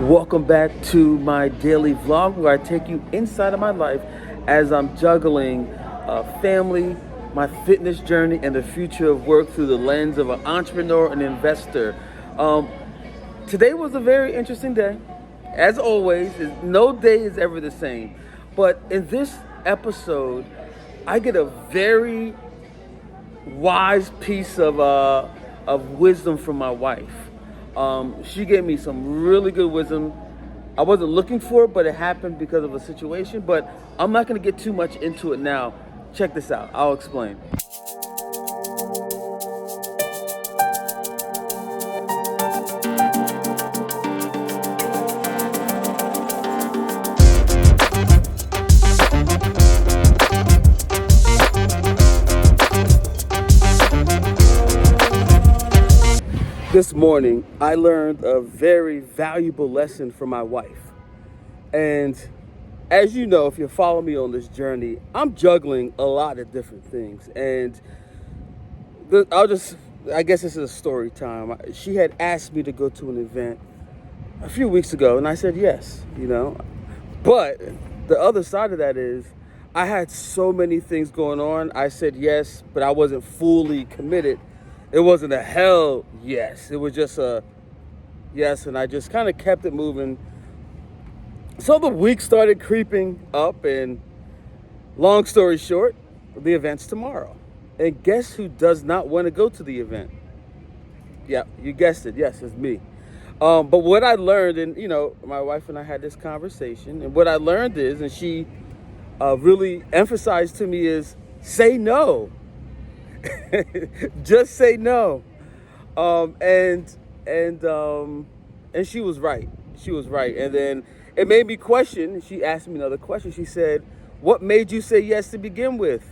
Welcome back to my daily vlog where I take you inside of my life as I'm juggling family, my fitness journey, and the future of work through the lens of an entrepreneur and investor. Today was a very interesting day. As always, no day is ever the same. But in this episode, I get a very wise piece of wisdom from my wife. She gave me some really good wisdom. I wasn't looking for it, but it happened because of a situation. But I'm not going to get too much into it now. Check this out. I'll explain. This morning, I learned a very valuable lesson from my wife. And as you know, if you follow me on this journey, I'm juggling a lot of different things. And I guess this is a story time. She had asked me to go to an event a few weeks ago, and I said yes, But the other side of that is I had so many things going on. I said yes, but I wasn't fully committed. It wasn't a hell yes. It was just a yes, and I just kind of kept it moving. So the week started creeping up, and long story short, the event's tomorrow. And guess who does not want to go to the event? Yeah, you guessed it. Yes, it's me. But what I learned, and my wife and I had this conversation, and what I learned is, and she really emphasized to me, is say no. Just say no. And she was right. She was right. And then it made me question. She asked me another question. She said, "What made you say yes to begin with?"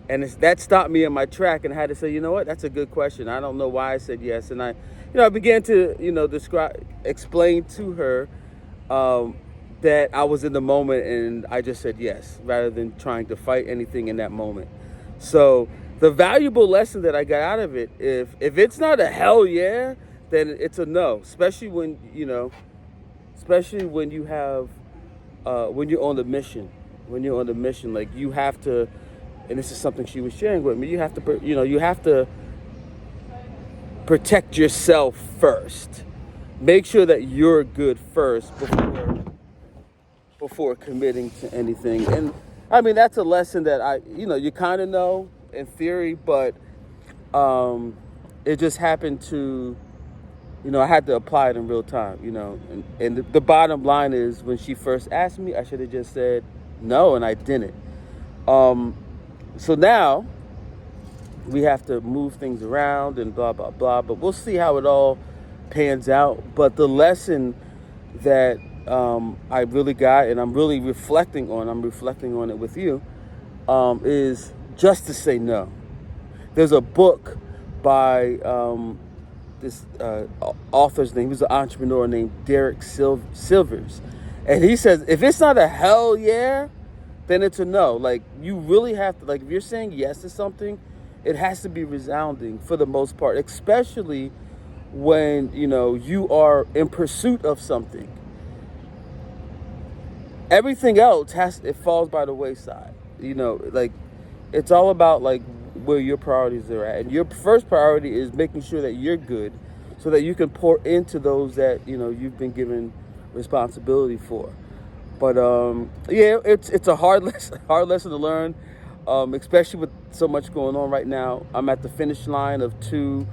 And that stopped me in my track, and I had to say, you know what? That's a good question. I don't know why I said yes. And I began to, explain to her that I was in the moment, and I just said yes, rather than trying to fight anything in that moment. So the valuable lesson that I got out of it, if it's not a hell yeah, then it's a no. Especially when you have, when you're on the mission. When you're on the mission, like you have to, and this is something she was sharing with me. You have to protect yourself first. Make sure that you're good first before committing to anything. And I mean, that's a lesson that you kind of know in theory, but it just happened to, I had to apply it in real time, and the bottom line is, when she first asked me, I should have just said no, and I didn't. So now we have to move things around and blah, blah, blah, but we'll see how it all pans out. But the lesson that I really got, and I'm reflecting on it with you, is just to say no. There's a book by this author's name. He was an entrepreneur named Derek Silvers. And he says, if it's not a hell yeah, then it's a no. Like, you really have to, like, if you're saying yes to something, it has to be resounding for the most part, especially when, you are in pursuit of something. Everything else it falls by the wayside. Like, it's all about, like, where your priorities are at. And your first priority is making sure that you're good so that you can pour into those that, you've been given responsibility for. But it's a hard lesson to learn, especially with so much going on right now. I'm at the finish line of two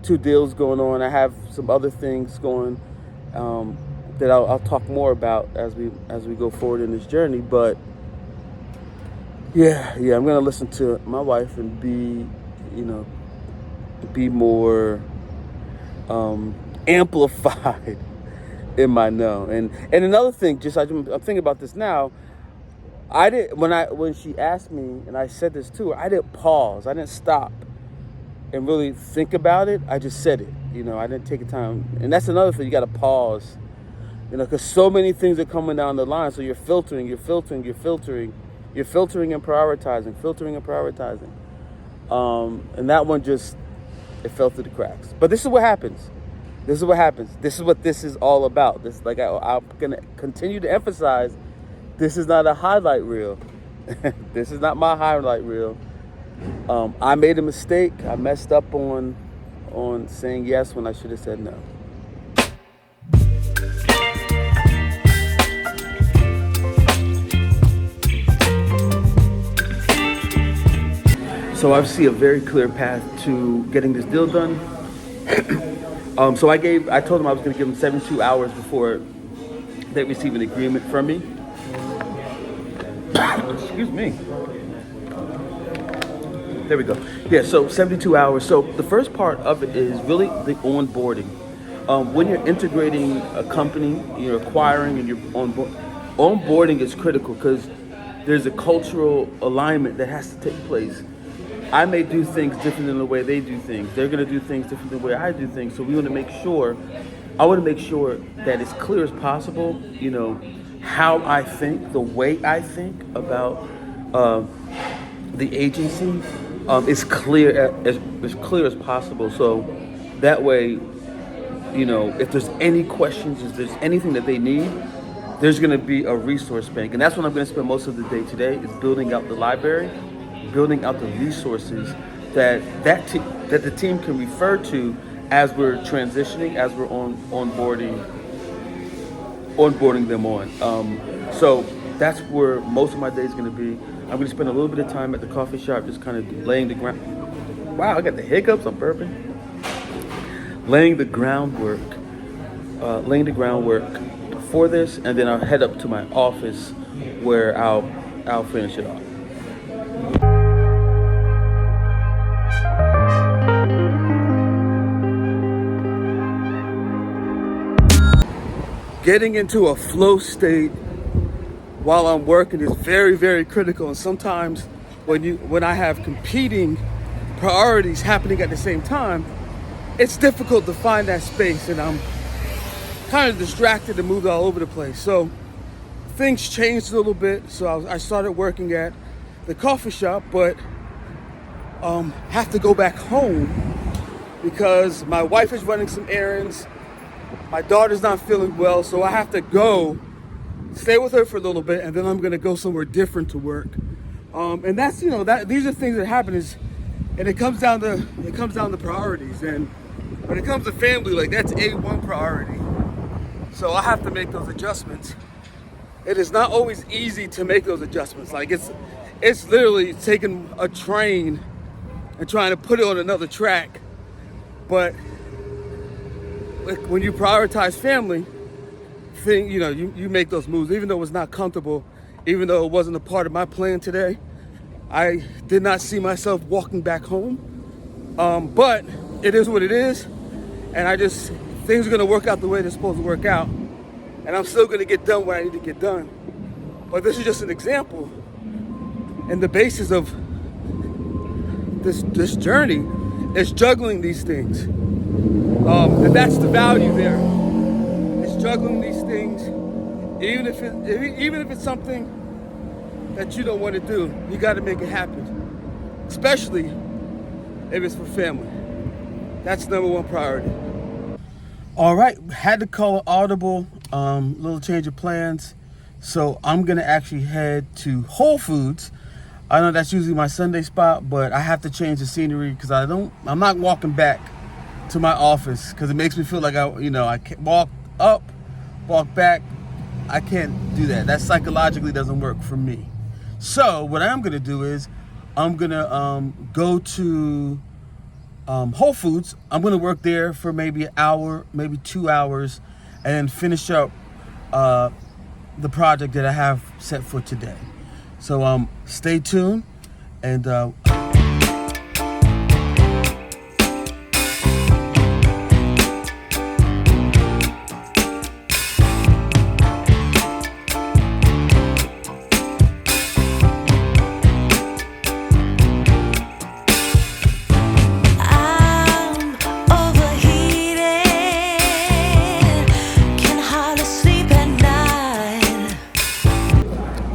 deals going on. I have some other things going that I'll talk more about as we go forward in this journey. But yeah, I'm gonna listen to my wife and be more amplified in my no. And another thing, I'm thinking about this now. When she asked me, and I said this to her, I didn't pause. I didn't stop and really think about it. I just said it. I didn't take the time. And that's another thing. You got to pause. Because so many things are coming down the line. So you're filtering and prioritizing. And that one it fell through the cracks. But this is what happens. This is what happens. This is what this is all about. This, like, I'm gonna continue to emphasize, this is not a highlight reel. This is not my highlight reel. I made a mistake. I messed up on saying yes when I should have said no. So I see a very clear path to getting this deal done. So I told them I was going to give them 72 hours before they receive an agreement from me. Excuse me. There we go. Yeah, so 72 hours. So the first part of it is really the onboarding. When you're integrating a company, you're acquiring and you're onboarding is critical because there's a cultural alignment that has to take place. I may do things different than the way they do things. They're going to do things different than the way I do things. So I want to make sure that it's clear as possible, how I think, the way I think about the agency is clear as clear as possible. So that way, if there's any questions, if there's anything that they need, there's going to be a resource bank. And that's what I'm going to spend most of the day today, is building out the library, building out the resources that the team can refer to as we're transitioning, as we're onboarding them on. So that's where most of my day is going to be. I'm going to spend a little bit of time at the coffee shop, just kind of laying the ground. Wow, I got the hiccups. I'm burping. Laying the groundwork for this, and then I'll head up to my office where I'll finish it off. Getting into a flow state while I'm working is very, very critical. And sometimes when I have competing priorities happening at the same time, it's difficult to find that space, and I'm kind of distracted and moved all over the place. So things changed a little bit. So I started working at the coffee shop, but have to go back home because my wife is running some errands. My daughter's not feeling well, so I have to go stay with her for a little bit, and then I'm gonna go somewhere different to work. And that's these are things that happen, and it comes down to priorities. And when it comes to family, like, that's A1 priority. So I have to make those adjustments. It is not always easy to make those adjustments. Like, it's literally taking a train and trying to put it on another track. But when you prioritize family, you make those moves, even though it's not comfortable, even though it wasn't a part of my plan today. I did not see myself walking back home, but it is what it is, and things are gonna work out the way they're supposed to work out, and I'm still gonna get done what I need to get done. But this is just an example, and the basis of this journey is juggling these things. And that's the value there. It's juggling these things, even if it's something that you don't want to do. You got to make it happen, especially if it's for family. That's number one priority. All right, had to call an audible. Little change of plans. So I'm gonna actually head to Whole Foods. I know that's usually my Sunday spot, but I have to change the scenery because I'm not walking back to my office because it makes me feel like I can't walk up, walk back. I can't do that. That psychologically doesn't work for me. So what I'm gonna do is I'm gonna go to Whole Foods. I'm gonna work there for maybe an hour, maybe 2 hours, and then finish up the project that I have set for today. So stay tuned, and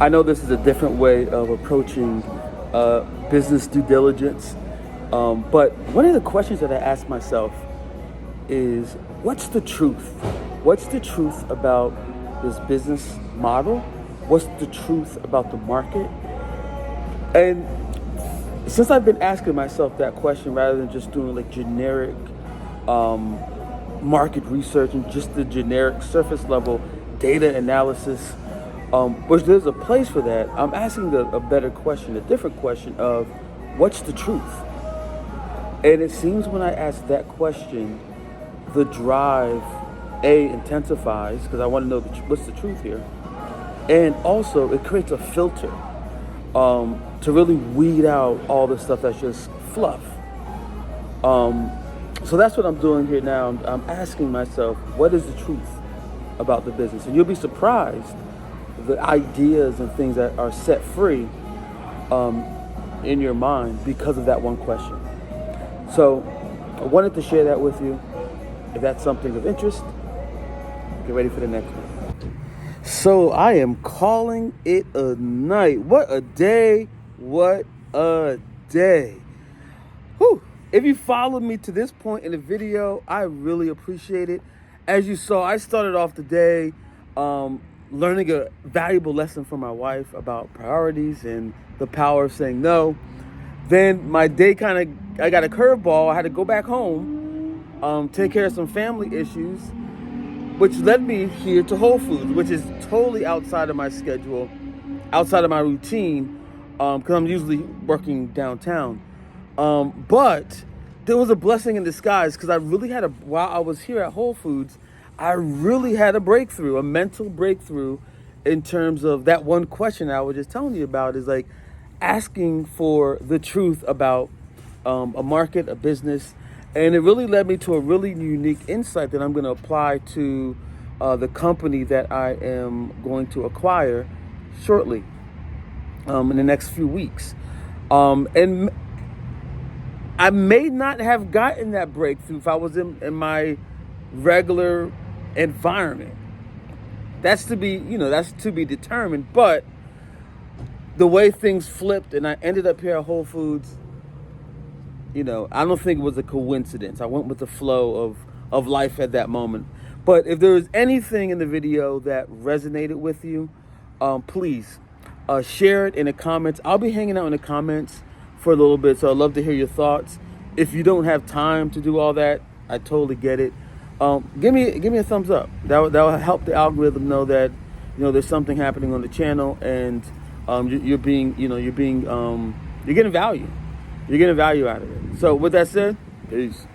I know this is a different way of approaching business due diligence, but one of the questions that I ask myself is, what's the truth? What's the truth about this business model? What's the truth about the market? And since I've been asking myself that question rather than just doing like generic market research and just the generic surface level data analysis, which there's a place for that, I'm asking a better question, a different question of what's the truth? And it seems when I ask that question, the drive, intensifies because I want to know what's the truth here. And also it creates a filter to really weed out all the stuff that's just fluff. So that's what I'm doing here now. I'm asking myself, what is the truth about the business? And you'll be surprised the ideas and things that are set free in your mind because of that one question. So I wanted to share that with you. If that's something of interest, get ready for the next one. So I am calling it a night. What a day. What a day. Whew. If you followed me to this point in the video, I really appreciate it. As you saw, I started off the day learning a valuable lesson from my wife about priorities and the power of saying no. Then my day I got a curveball. I had to go back home, take care of some family issues, which led me here to Whole Foods, which is totally outside of my schedule, outside of my routine, because I'm usually working downtown. But there was a blessing in disguise because while I was here at Whole Foods, I really had a breakthrough, a mental breakthrough in terms of that one question I was just telling you about is like asking for the truth about a market, a business. And it really led me to a really unique insight that I'm going to apply to the company that I am going to acquire shortly in the next few weeks. And I may not have gotten that breakthrough if I was in my regular environment. That's to be determined. But the way things flipped and I ended up here at Whole Foods, I don't think it was a coincidence. I went with the flow of life at that moment. But if there was anything in the video that resonated with you, please share it in the comments. I'll be hanging out in the comments for a little bit, so I'd love to hear your thoughts. If you don't have time to do all that, I totally get it. Give me a thumbs up. That will help the algorithm know that there's something happening on the channel, and you're getting value. You're getting value out of it. So with that said, peace.